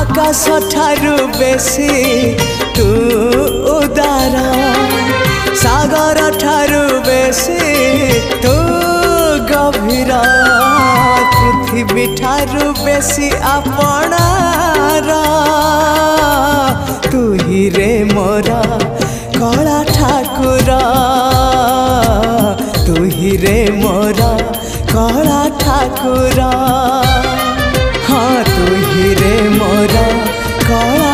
आकाश ठारू बेसी तू उदार सागर ठारू बेसी तू गभीर पृथ्वी ठारू बेसी आपणार तू ही रे मोरा कला ठाकुर तू ही रे मोरा कला ठाकुर हाँ तू ही रे मोरा कला